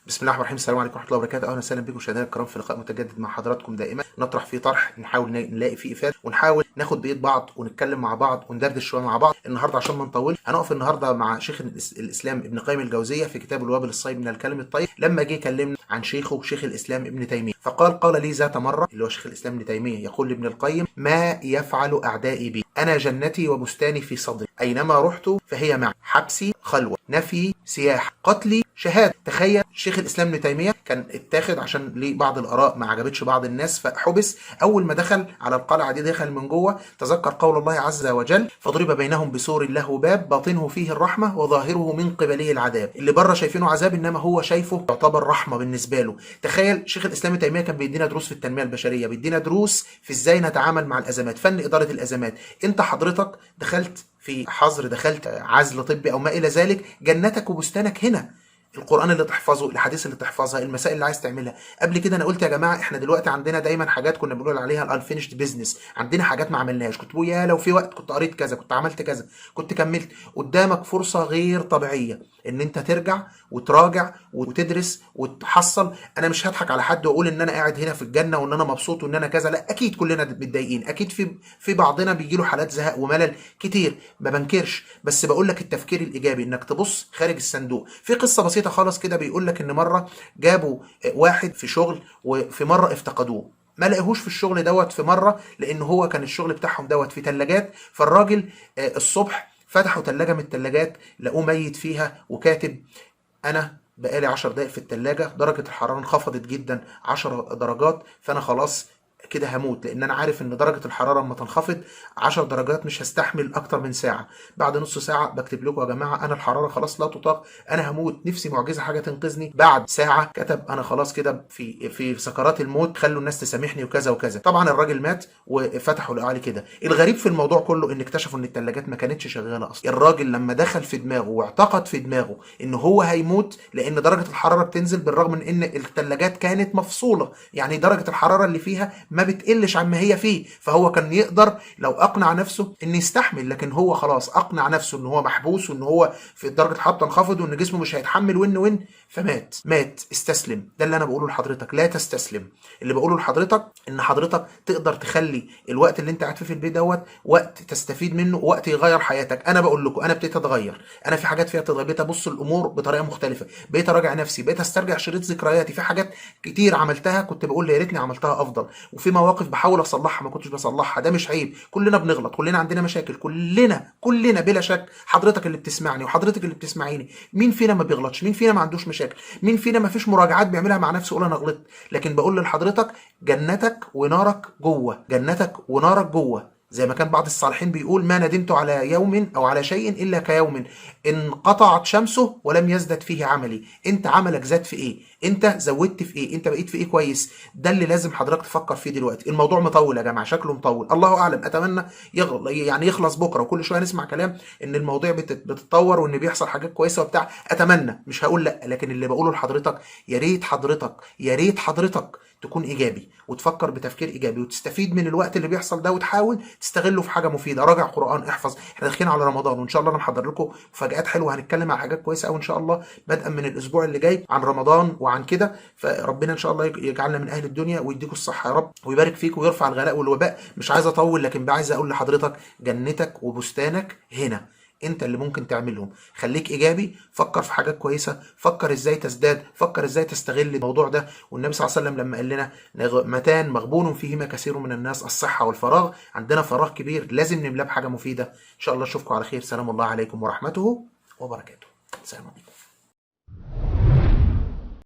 بسم الله الرحمن الرحيم. السلام عليكم ورحمه الله وبركاته. اهلا وسهلا بكم مشاهدينا الكرام في لقاء متجدد مع حضراتكم دائما نطرح فيه طرح، نحاول نلاقي فيه افاده، ونحاول ناخد بايد بعض ونتكلم مع بعض وندردش شويه مع بعض. النهارده عشان ما نطول هنقف النهارده مع شيخ الاسلام ابن قيم الجوزيه في كتاب الوابل الصيب من الكلم الطيب، لما جه يكلمنا عن شيخه شيخ الاسلام ابن تيميه، فقال لي ذات مره، اللي هو شيخ الاسلام ابن تيميه، يقول لابن القيم: ما يفعل اعدائي بي؟ انا جنتي وبستاني في صدري، اينما رحت فهي معي، حبسي خلوه، نفي سياح، قتلي شهاده. تخيل شيخ الاسلام ابن تيميه كان اتاخد عشان ليه بعض الاراء ما عجبتش بعض الناس فحبس. اول ما دخل على القلعه دي دخل من جوه، تذكر قول الله عز وجل: فضرب بينهم بسور له باب باطنه فيه الرحمه وظاهره من قبله العذاب. اللي بره شايفينه عذاب، انما هو شايفه يعتبر رحمه بالنسبه له. تخيل شيخ الاسلام ابن تيميه كان بيدينا دروس في التنميه البشريه، بيدينا دروس في ازاي نتعامل مع الازمات، فن اداره الازمات. انت حضرتك دخلت في حظر، دخلت عزل طبي او ما الى ذلك، جنتك وبستانك هنا. القرآن اللي تحفظه، الحديث اللي تحفظها، المسائل اللي عايز تعملها. قبل كده انا قلت يا جماعه احنا دلوقتي عندنا دايما حاجات كنا بنقول عليها الانفينيشد بزنس، عندنا حاجات ما عملناهاش. كنت بقول يا لو في وقت كنت قريت كذا، كنت عملت كذا، كنت كملت. قدامك فرصه غير طبيعيه ان انت ترجع وتراجع وتدرس وتحصل. انا مش هضحك على حد واقول ان انا قاعد هنا في الجنه وان انا مبسوط وان انا كذا، لا، اكيد كلنا متضايقين، اكيد في بعضنا بيجي له حالات زهق وملل كتير، ما بنكرش، بس بقول لك التفكير الايجابي انك تبص خارج الصندوق. في قصه بسيطه خالص كده، بيقول لك ان مره جابوا واحد في شغل، وفي مره افتقدوه، ما لقيهوش في الشغل دوت في مره، لان هو كان الشغل بتاعهم دوت في ثلاجات. فالراجل الصبح فتحوا ثلاجه من الثلاجات لقوه ميت فيها وكاتب: انا بقالي 10 دقايق في الثلاجه، درجه الحراره انخفضت جدا 10 درجات، فانا خلاص كده هموت، لان انا عارف ان درجه الحراره لما تنخفض 10 درجات مش هستحمل اكتر من ساعه. بعد نص ساعه بكتب لكم: يا جماعه انا الحراره خلاص لا تطاق، انا هموت، نفسي معجزه حاجه تنقذني. بعد ساعه كتب: انا خلاص كده في سكرات الموت، خلوا الناس تسامحني وكذا وكذا. طبعا الراجل مات وفتحوا لقوا عليه كده. الغريب في الموضوع كله ان اكتشفوا ان الثلاجات ما كانتش شغاله اصلا. الراجل لما دخل في دماغه واعتقد في دماغه ان هو هيموت لان درجه الحراره بتنزل، بالرغم من ان الثلاجات كانت مفصوله، يعني درجه الحراره اللي فيها ما بتقلش عن ما هي فيه، فهو كان يقدر لو اقنع نفسه ان يستحمل، لكن هو خلاص اقنع نفسه ان هو محبوس وان هو في درجه الحراره تنخفض وان جسمه مش هيتحمل وان فمات. استسلم. ده اللي انا بقوله لحضرتك، لا تستسلم. اللي بقوله لحضرتك ان حضرتك تقدر تخلي الوقت اللي انت قاعد فيه في البيت دوت وقت تستفيد منه، وقت يغير حياتك. انا بقول لكم انا ابتديت اتغير، انا في حاجات فيها تتغير، بقيت ابص الامور بطريقه مختلفه، بقيت اراجع نفسي، بقيت استرجع شريط ذكرياتي. في حاجات كتير عملتها كنت بقول يا ريتني عملتها افضل، وفي مواقف بحاول اصلحها ما كنتش بصلحها. ده مش عيب، كلنا بنغلط، كلنا عندنا مشاكل، كلنا بلا شك. حضرتك اللي بتسمعني وحضرتك اللي بتسمعيني، مين فينا ما بيغلطش؟ مين فينا ما عندوش مشاكل؟ مين فينا ما فيش مراجعات بيعملها مع نفسه يقول انا غلطت؟ لكن بقول لحضرتك جنتك ونارك جوه، جنتك ونارك جوه. زي ما كان بعض الصالحين بيقول: ما ندمت على يوم او على شيء الا كيوم انقطعت شمسه ولم يزدد فيه عملي. انت عملك زاد في ايه؟ انت زودت في ايه؟ انت بقيت في ايه كويس؟ ده اللي لازم حضرتك تفكر فيه دلوقتي. الموضوع مطول يا جماعه، شكله مطول، الله اعلم. اتمنى يعني يخلص بكره، وكل شويه نسمع كلام ان المواضيع بتتطور وان بيحصل حاجات كويسه وبتاع. اتمنى، مش هقول لا، لكن اللي بقوله لحضرتك يا ريت حضرتك تكون ايجابي وتفكر بتفكير ايجابي وتستفيد من الوقت اللي بيحصل ده، وتحاول تستغله في حاجه مفيده. راجع قران، احفظ. احنا داخلين على رمضان، وان شاء الله انا محضر لكم مفاجات حلوه، هنتكلم عن حاجات كويسه قوي ان شاء الله بدءا من الاسبوع اللي جاي عن رمضان وعن كده. فربنا ان شاء الله يجعلنا من اهل الدنيا ويديكم الصحه يا رب ويبارك فيك ويرفع الغلاء والوباء. مش عايز اطول، لكن عايز اقول لحضرتك جنتك وبستانك هنا، انت اللي ممكن تعملهم. خليك ايجابي، فكر في حاجات كويسه، فكر ازاي تزداد، فكر ازاي تستغل الموضوع ده. والنبي صلى الله عليه وسلم لما قال لنا: متان مغبون فيهما كثير من الناس، الصحه والفراغ. عندنا فراغ كبير لازم نملاه بحاجه مفيده. ان شاء الله اشوفكم على خير. سلام الله عليكم ورحمته وبركاته. سلام عليكم.